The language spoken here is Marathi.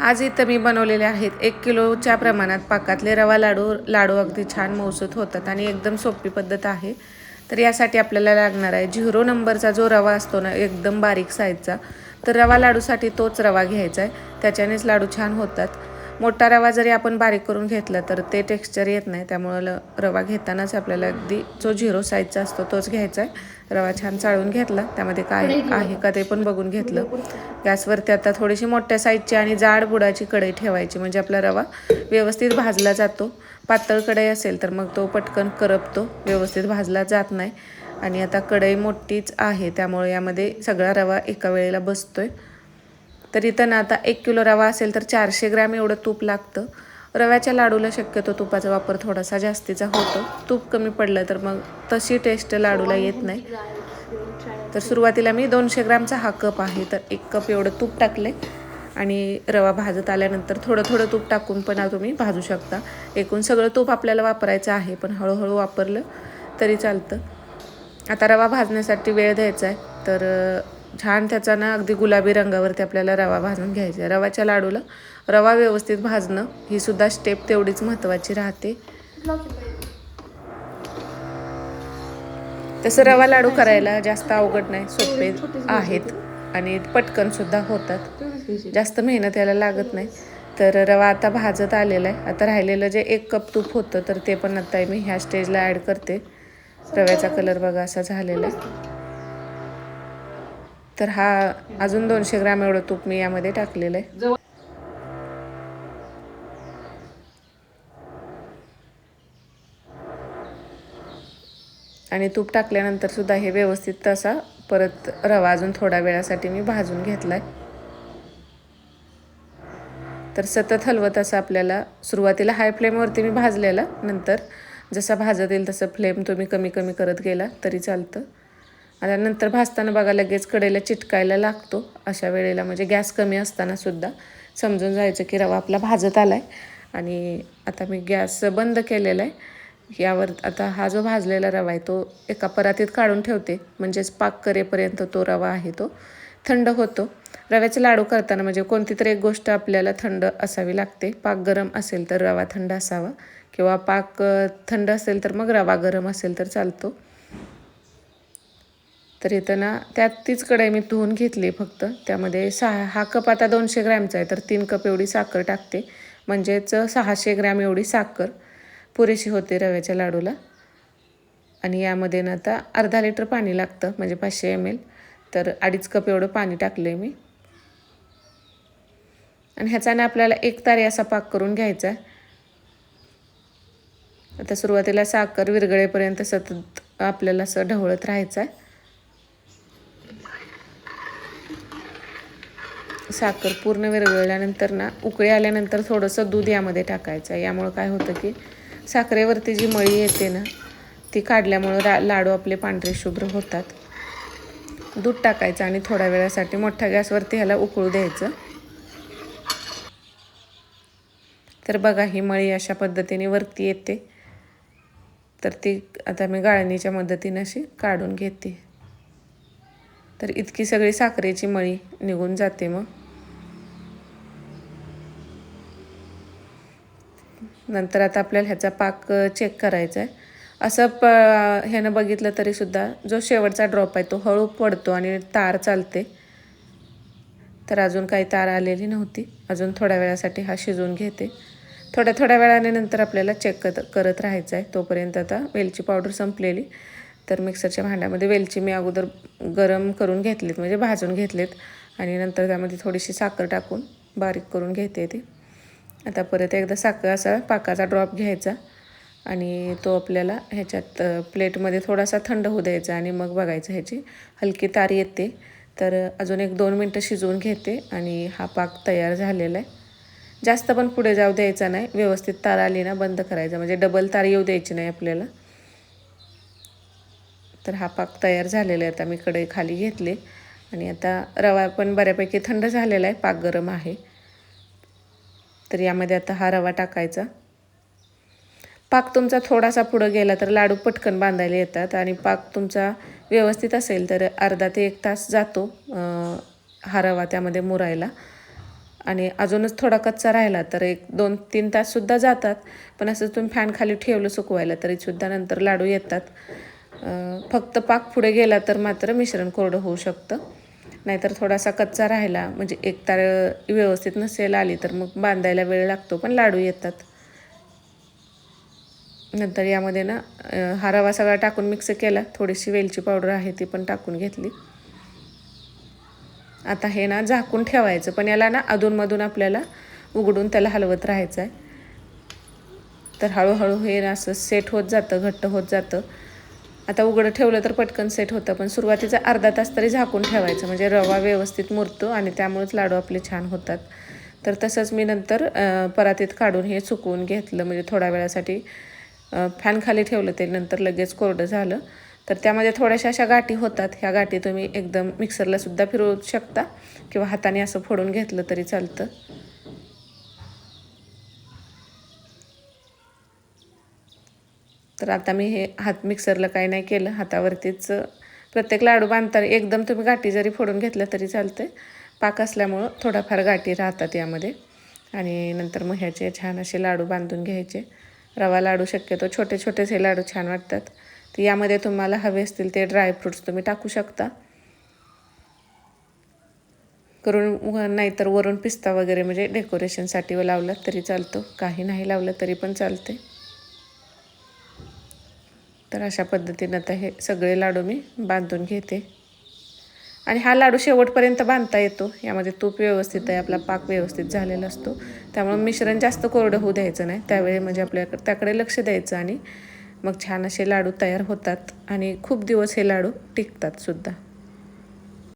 आज इथं मी बनवलेले आहेत 1 किलोच्या प्रमाणात पाकातले रवा लाडू अगदी छान मौसूत होतात आणि एकदम सोपी पद्धत आहे. तर यासाठी आपल्याला लागणार आहे 0 नंबरचा जो रवा असतो ना, एकदम बारीक साईजचा. तर रवा लाडूसाठी तोच रवा घ्यायचा आहे, त्याच्यानेच लाडू छान होतात. मोठा रवा जरी आपण बारीक करून घेतला तर ते टेक्स्चर येत नाही, त्यामुळं रवा घेतानाच आपल्याला अगदी जो 0 साईजचा असतो तोच घ्यायचा आहे. रवा छान चाळून घेतला, त्यामध्ये काय आहे का ते पण बघून घेतलं. गॅसवरती आता थोडीशी मोठ्या साईजची आणि जाड बुडाची कढई ठेवायची, म्हणजे आपला रवा व्यवस्थित भाजला जातो. पातळ कढई असेल तर मग तो पटकन करपतो, व्यवस्थित भाजला जात नाही. आणि आता कढई मोठीच आहे, त्यामुळे यामध्ये सगळा रवा एका वेळेला बसतोय. तर इथं ना आता 1 किलो रवा असेल तर 400 ग्रॅम एवढं तूप लागतं. रव्याच्या लाडूला शक्यतो तुपाचा वापर थोडासा जास्तीचा होतो. तूप कमी पडलं तर मग तशी टेस्ट लाडूला येत नाही. तर सुरुवातीला मी 200 ग्रॅमचा हा कप आहे, तर 1 कप एवढं तूप टाकले आणि रवा भाजत आल्यानंतर थोडं थोडं तूप टाकून पण तुम्ही भाजू शकता. एकूण सगळं तूप आपल्याला वापरायचं आहे, पण हळूहळू वापरलं तरी चालतं. आता रवा भाजण्यासाठी वेळ द्यायचा आहे, तर छान त्याचा ना अगदी गुलाबी रंगावरती आपल्याला रवा भाजून घ्यायचा आहे. रव्याच्या लाडूला रवा व्यवस्थित भाजणं ही सुद्धा स्टेप तेवढीच महत्त्वाची राहते. तसं रवा लाडू करायला जास्त अवघड नाही, सोपे आहेत आणि पटकन सुद्धा होतात. जास्त मेहनत याला लागत नाही. तर रवा आता भाजत आलेला आहे. आता राहिलेलं जे 1 कप तूप होतं तर ते पण आता मी ह्या स्टेजला ॲड करते. रव्याचा कलर बघा असा झालेला आहे. तर हा अजून 200 ग्रॅम एवढं तूप मी यामध्ये टाकलेलं आहे. आणि तूप टाकल्यानंतर सुद्धा हे व्यवस्थित तसा परत रवा अजून थोड्या वेळासाठी मी भाजून घेतला आहे. तर सतत हलवत असं आपल्याला सुरुवातीला हाय फ्लेमवरती मी भाजलेला, नंतर जसा भाजत येईल तसं फ्लेम तुम्ही कमी कमी करत गेला तरी चालतं. आता नंतर भाजताना बघा लगेच कढईला चिटकायला लागतो. अशा वेळेला म्हणजे गॅस कमी असताना सुद्धा समजून जायचं की रवा आपला भाजत आला आहे. आणि आता मी गॅस बंद केलेला आहे. यावर आता हा जो भाजलेला रवा आहे तो एका परातीत काढून ठेवते, म्हणजेच पाक करेपर्यंत तो रवा आहे तो थंड होतो. रव्याचे लाडू करताना म्हणजे कोणती तरी एक गोष्ट आपल्याला थंड असावी लागते. पाक गरम असेल तर रवा थंड असावा, किंवा पाक थंड असेल तर मग रवा गरम असेल तर चालतो. तर इथं ना त्यात तीच कढई मी धुवून घेतली फक्त. त्यामध्ये हा कप आता 200 ग्रॅमचा आहे, तर 3 कप एवढी साखर टाकते, म्हणजेच 600 ग्रॅम एवढी साखर पुरेशी होते रव्याच्या लाडूला. आणि यामध्ये ना आता अर्धा लिटर पाणी लागतं, म्हणजे 500 ml. तर 2.5 कप एवढं पाणी टाकलं आहे मी. आणि ह्याचाने आपल्याला एक तारी असा पाक करून घ्यायचा आहे. आता सुरुवातीला साखर विरघळेपर्यंत सतत आपल्याला असं ढवळत राहायचं आहे. साखर पूर्ण विरघळल्यानंतर ना उकळी आल्यानंतर थोडंसं दूध यामध्ये टाकायचं आहे. यामुळं काय होतं की साखरेवरती जी मळी येते ना ती काढल्यामुळं लाडू आपले पांढरे शुभ्र होतात. दूध टाकायचं आणि थोड्या वेळासाठी मोठ्या गॅसवरती ह्याला उकळू द्यायचं. तर बघा ही मळी अशा पद्धतीने वरती येते, तर ती आता मी गाळणीच्या मदतीने अशी काढून घेते. तर इतकी सगळी साखरेची मळी निघून जाते. मग नंतर आता आपल्याला ह्याचा पाक चेक करायचा आहे. असं ह्यानं बघितलं तरीसुद्धा जो शेवटचा ड्रॉप आहे तो हळू पडतो आणि तार चालते. तर अजून काही तार आलेली नव्हती. अजून थोड्या वेळासाठी हा शिजवून घेते. थोड्या वेळाने नंतर आपल्याला चेक करत राहायचं आहे. तोपर्यंत आता वेलची पावडर संपलेली. तर मिक्सरच्या भांड्यामध्ये वेलची मी अगोदर गरम करून घेतलीत, म्हणजे भाजून घेतलेत, आणि नंतर त्यामध्ये थोडीशी साखर टाकून बारीक करून घेते ती. आता परत एकदा साखर असा पाकाचा ड्रॉप घ्यायचा आणि तो आपल्याला ह्याच्यात प्लेटमध्ये थोडासा थंड होऊ द्यायचा आणि मग बघायचं ह्याची हलकी तार येते. तर अजून 1-2 मिनटं शिजवून घेते आणि हा पाक तयार झालेला आहे. जास्त पण पुढे जाऊ द्यायचा नाही. व्यवस्थित तार आली ना बंद करायचा, म्हणजे डबल तार येऊ द्यायची नाही आपल्याला. तर हा पाक तयार झालेला आहे. आता मी कढई खाली घेतली आणि आता रवा पण बऱ्यापैकी थंड झालेला आहे, पाक गरम आहे. तर यामध्ये आता हा रवा टाकायचा. पाक तुमचा थोडासा पुढं गेला तर लाडू पटकन बांधायला येतात, आणि पाक तुमचा व्यवस्थित असेल तर अर्धा ते 1 तास जातो हा रवा त्यामध्ये मुरायला. आणि अजूनच थोडा कच्चा राहिला तर 1-2-3 ताससुद्धा जातात. पण असं तुम्ही फॅन खाली ठेवलं सुकवायला तरीसुद्धा नंतर लाडू येतात. फक्त पाक पुढे गेला तर मात्र मिश्रण कोरडं होऊ शकतं. नाहीतर थोडासा कच्चा राहिला म्हणजे एक तार व्यवस्थित नसेल आली तर मग बांधायला वेळ लागतो, पण लाडू येतात. नंतर यामध्ये ना हा रवा सगळा टाकून मिक्स केला. थोडीशी वेलची पावडर आहे ती पण टाकून घेतली. आता हे ना झाकून ठेवायचं, पण याला ना अधूनमधून आपल्याला उघडून त्याला हलवत राहायचं आहे. तर हळूहळू हे असं सेट होत जातं, घट्ट होत जातं. आता उघडं ठेवलं तर पटकन सेट होतं, पण सुरुवातीचा अर्धा तास तरी झाकून ठेवायचं म्हणजे रवा व्यवस्थित मुरतो आणि त्यामुळेच लाडू आपले छान होतात. तर तसंच मी नंतर परातीत काढून हे सुकवून घेतलं, म्हणजे थोड्या वेळासाठी फॅन खाली ठेवलं ते, नंतर लगेच कोरडं झालं. तर त्यामध्ये थोड्याशा अशा गाठी होतात. ह्या गाठी तुम्ही एकदम मिक्सरलासुद्धा फिरवू शकता किंवा हाताने असं फोडून घेतलं तरी चालतं. तर आता मी हे हात मिक्सरला काही नाही केलं, हातावरतीच प्रत्येक लाडू बांधताना एकदम तुम्ही गाठी जरी फोडून घेतलं तरी चालते. पाक असल्यामुळं थोडाफार गाठी राहतात यामध्ये. आणि नंतर मग ह्याचे छान असे लाडू बांधून घ्यायचे. रवा लाडू शक्यतो छोटे छोटेच हे लाडू छान वाटतात. तर यामध्ये तुम्हाला हवे असतील ते ड्रायफ्रूट्स तुम्ही टाकू शकता करून, नाहीतर वरून पिस्ता वगैरे म्हणजे डेकोरेशनसाठी लावलं तरी चालतं, काही नाही लावलं तरी पण चालते. तर अशा पद्धतीनं आता हे सगळे लाडू मी बांधून घेते. आणि हा लाडू शेवटपर्यंत बांधता येतो. यामध्ये तूप व्यवस्थित आहे, आपला पाक व्यवस्थित झालेला असतो. त्यामुळे मिश्रण जास्त कोरडं होऊ द्यायचं नाही. त्यावेळी म्हणजे आपल्याकडे त्याकडे लक्ष द्यायचं आणि मग छान असे लाडू तयार होतात आणि खूप दिवस हे लाडू टिकतात सुद्धा.